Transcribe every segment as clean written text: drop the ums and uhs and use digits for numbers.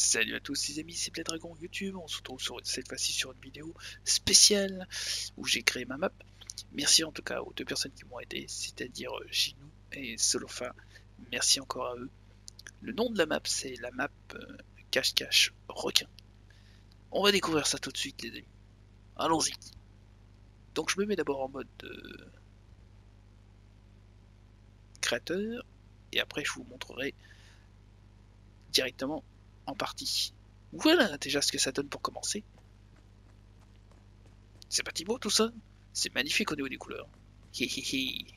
Salut à tous les amis, c'est Blade Dragon YouTube, on se retrouve cette fois-ci sur une vidéo spéciale où j'ai créé ma map. Merci en tout cas aux deux personnes qui m'ont aidé, c'est-à-dire Ginou et Solofa. Merci encore à eux. Le nom de la map, c'est la map cache-cache requin. On va découvrir ça tout de suite les amis. Allons-y. Donc je me mets d'abord en mode créateur et après je vous montrerai directement en partie. Voilà déjà ce que ça donne pour commencer. C'est pas beau tout ça? C'est magnifique au niveau des couleurs. Hihihi.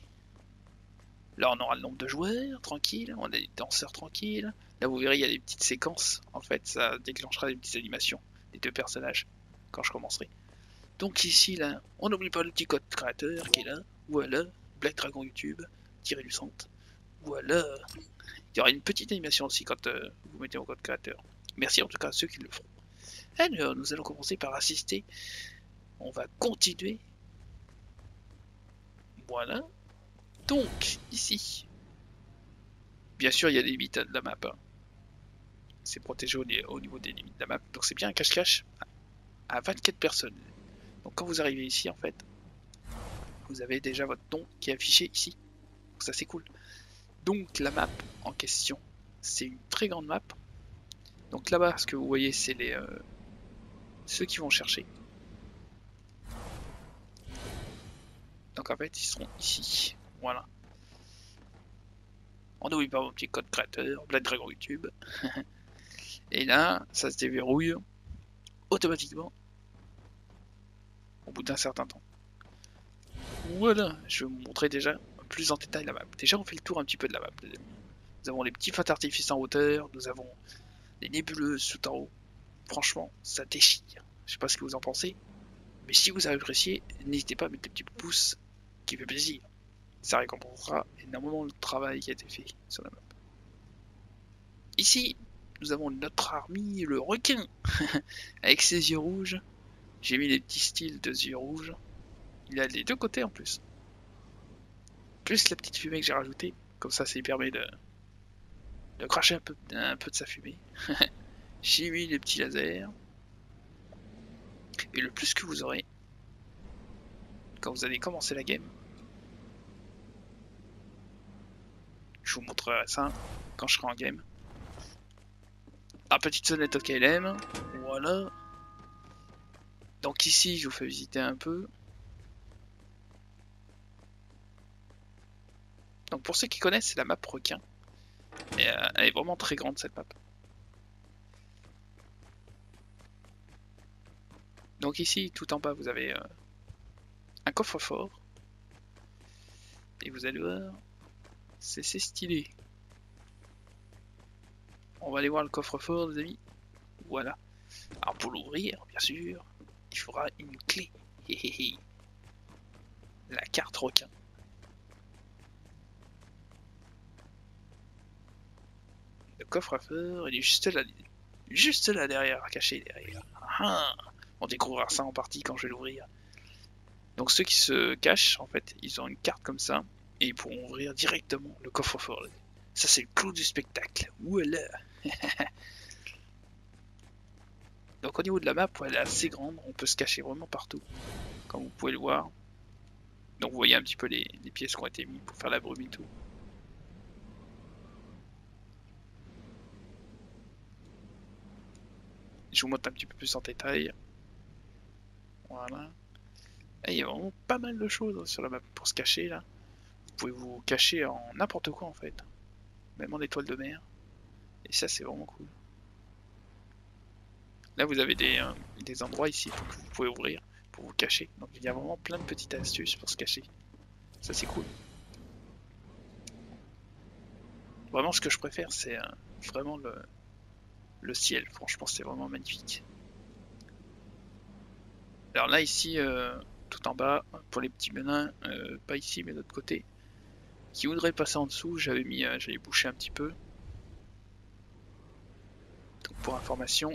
Là on aura le nombre de joueurs, tranquille, on a des danseurs tranquilles. Là vous verrez il y a des petites séquences, en fait ça déclenchera des petites animations des deux personnages quand je commencerai. Donc ici là, on n'oublie pas le petit code créateur qui est là, voilà, Black Dragon YouTube, tiré du centre, voilà. Il y aura une petite animation aussi quand vous mettez mon code créateur. Merci en tout cas à ceux qui le feront. Alors nous allons commencer par assister, on va continuer. Voilà. Donc, ici, bien sûr, il y a des limites de la map. Hein. C'est protégé au niveau des limites de la map. Donc, c'est bien un cache-cache à 24 personnes. Donc, quand vous arrivez ici, en fait, vous avez déjà votre nom qui est affiché ici. Donc, ça, c'est cool. Donc, la map en question, c'est une très grande map. Donc, là-bas, ce que vous voyez, c'est les ceux qui vont chercher. Donc, en fait, ils seront ici. Voilà. On n'oublie pas mon petit code créateur, Blade Dragon YouTube. Et là, ça se déverrouille automatiquement au bout d'un certain temps. Voilà, je vais vous montrer déjà plus en détail la map. Déjà, on fait le tour un petit peu de la map. Nous avons les petits feux d'artifice en hauteur, nous avons les nébuleuses tout en haut. Franchement, ça déchire. Je sais pas ce que vous en pensez, mais si vous avez apprécié, n'hésitez pas à mettre le petit pouce qui fait plaisir. Ça récompensera énormément le travail qui a été fait sur la map. Ici, nous avons notre armée, le requin, avec ses yeux rouges. J'ai mis les petits styles de yeux rouges. Il a les deux côtés en plus. Plus la petite fumée que j'ai rajoutée, comme ça lui permet de cracher un peu de sa fumée. J'ai mis les petits lasers. Et le plus que vous aurez quand vous allez commencer la game, je vous montrerai ça quand je serai en game. La petite sonnette au KLM, voilà. Donc ici je vous fais visiter un peu. Donc pour ceux qui connaissent, c'est la map requin. Et elle est vraiment très grande cette map. Donc ici, tout en bas, vous avez un coffre-fort. Et vous allez voir, c'est stylé. On va aller voir le coffre-fort, les amis. Voilà. Alors pour l'ouvrir, bien sûr, il faudra une clé. La carte requin. Le coffre-fort, il est juste là derrière, caché derrière. Ah, on découvrira ça en partie quand je vais l'ouvrir. Donc ceux qui se cachent, en fait, ils ont une carte comme ça et ils pourront ouvrir directement le coffre-fort. Ça c'est le clou du spectacle. Voilà. Donc au niveau de la map, elle est assez grande, on peut se cacher vraiment partout, comme vous pouvez le voir. Donc vous voyez un petit peu les pièces qui ont été mises pour faire la brume et tout. Je vous montre un petit peu plus en détail. Voilà. Et il y a vraiment pas mal de choses sur la map pour se cacher là. Vous pouvez vous cacher en n'importe quoi en fait. Même en étoile de mer. Et ça c'est vraiment cool. Là vous avez des endroits ici que vous pouvez ouvrir pour vous cacher. Donc il y a vraiment plein de petites astuces pour se cacher. Ça c'est cool. Vraiment ce que je préfère c'est vraiment le ciel. Franchement c'est vraiment magnifique. Alors là ici, tout en bas, pour les petits menins, pas ici mais de l'autre côté, qui voudraient passer en dessous, j'avais bouché un petit peu. Donc pour information,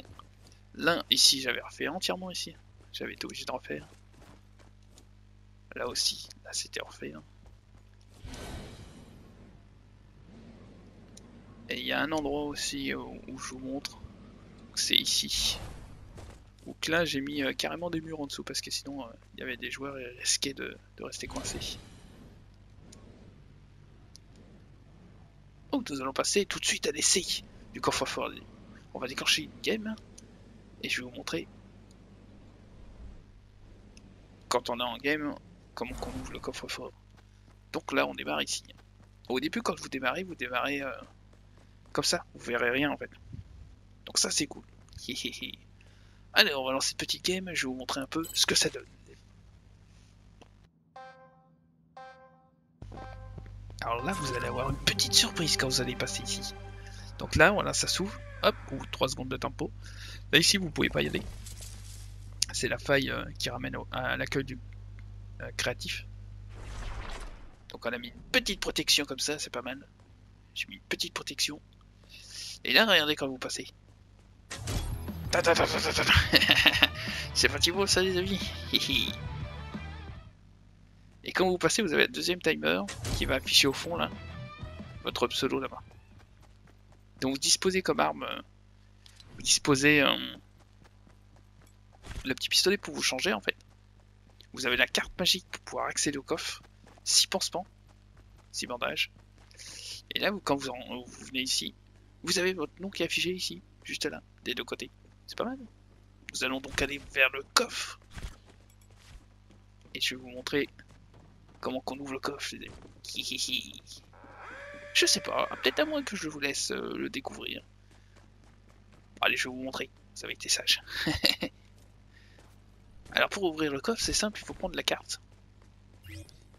là ici j'avais refait entièrement ici. J'avais été obligé de refaire. Là aussi, là c'était refait. Hein. Et il y a un endroit aussi où je vous montre. Donc c'est ici. Donc là j'ai mis carrément des murs en dessous parce que sinon il y avait des joueurs et risquaient de rester coincés. Donc nous allons passer tout de suite à l'essai du coffre-fort. On va déclencher une game et je vais vous montrer quand on est en game comment on ouvre le coffre-fort. Donc là on démarre ici. Au début quand vous démarrez comme ça, vous verrez rien en fait. Donc ça c'est cool. Allez, on va lancer une petite game, je vais vous montrer un peu ce que ça donne. Alors là, vous allez avoir une petite surprise quand vous allez passer ici. Donc là, voilà, ça s'ouvre, hop, ou 3 secondes de tempo. Là ici, vous pouvez pas y aller. C'est la faille qui ramène à l'accueil du créatif. Donc on a mis une petite protection comme ça, c'est pas mal. J'ai mis une petite protection. Et là, regardez quand vous passez. C'est pas beau ça les amis. Et quand vous passez, vous avez le deuxième timer qui va afficher au fond là, votre pseudo là-bas. Donc vous disposez comme arme, vous disposez le petit pistolet pour vous changer en fait. Vous avez la carte magique pour pouvoir accéder au coffre, 6 pansements, 6 bandages. Et là, quand vous venez ici, vous avez votre nom qui est affiché ici, juste là, des deux côtés. C'est pas mal. Nous allons donc aller vers le coffre. Et je vais vous montrer comment qu'on ouvre le coffre, les amis. Je sais pas, peut-être à moins que je vous laisse le découvrir. Allez, je vais vous montrer, ça va être sage. Alors pour ouvrir le coffre, c'est simple, il faut prendre la carte.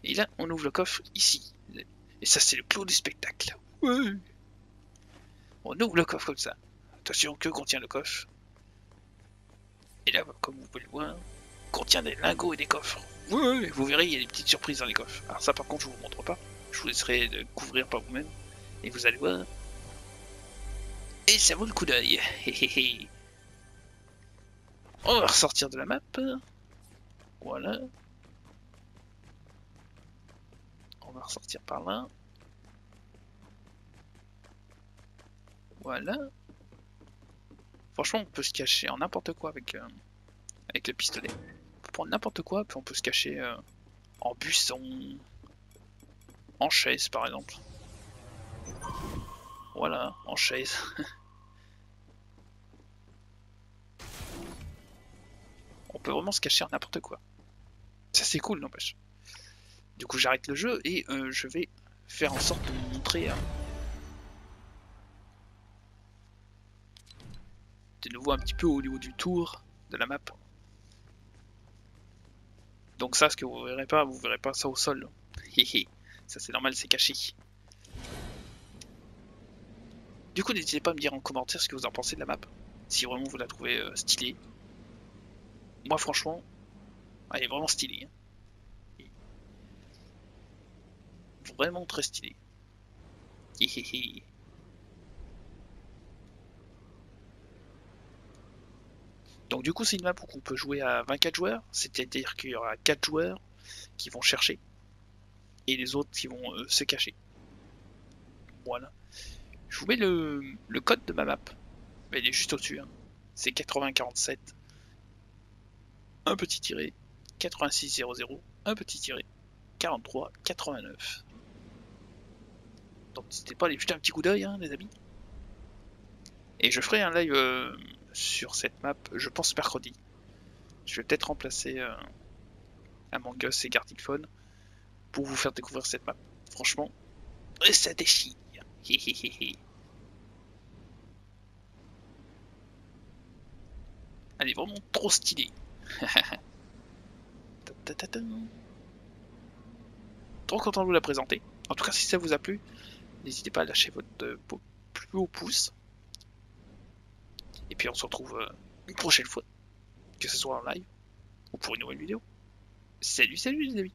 Et là, on ouvre le coffre ici. Et ça, c'est le clou du spectacle. Ouais. On ouvre le coffre comme ça. Attention, que contient le coffre? Et là, comme vous pouvez le voir, contient des lingots et des coffres. Ouais, vous verrez, il y a des petites surprises dans les coffres. Alors ça, par contre, je vous montre pas. Je vous laisserai découvrir par vous-même. Et vous allez voir. Et ça vaut le coup d'œil. On va ressortir de la map. Voilà. On va ressortir par là. Voilà. Franchement, on peut se cacher en n'importe quoi avec le pistolet. On peut prendre n'importe quoi, puis on peut se cacher en buisson, en chaise par exemple. Voilà, en chaise. On peut vraiment se cacher en n'importe quoi. Ça c'est cool, n'empêche. Du coup, j'arrête le jeu et je vais faire en sorte de vous montrer de nouveau un petit peu au niveau du tour de la map. Donc ça, ce que vous verrez pas ça au sol. Ça c'est normal, c'est caché. Du coup, n'hésitez pas à me dire en commentaire ce que vous en pensez de la map. Si vraiment vous la trouvez stylée. Moi franchement, elle est vraiment stylée. Hein. Vraiment très stylée. Donc du coup c'est une map où on peut jouer à 24 joueurs, c'est-à-dire qu'il y aura 4 joueurs qui vont chercher et les autres qui vont se cacher. Voilà. Je vous mets le code de ma map. Il est juste au-dessus. Hein. C'est 8047, un petit tiré, 8600, un petit tiré, 4389. Donc n'hésitez pas à aller jeter un petit coup d'œil, hein, les amis. Et je ferai un live sur cette map, je pense mercredi. Je vais peut-être remplacer Among Us et Gartic Phone pour vous faire découvrir cette map. Franchement, ça déchire. Elle est vraiment trop stylée. Trop content de vous la présenter. En tout cas, si ça vous a plu, n'hésitez pas à lâcher votre plus haut pouce. Et puis on se retrouve une prochaine fois, que ce soit en live ou pour une nouvelle vidéo. Salut, salut les amis.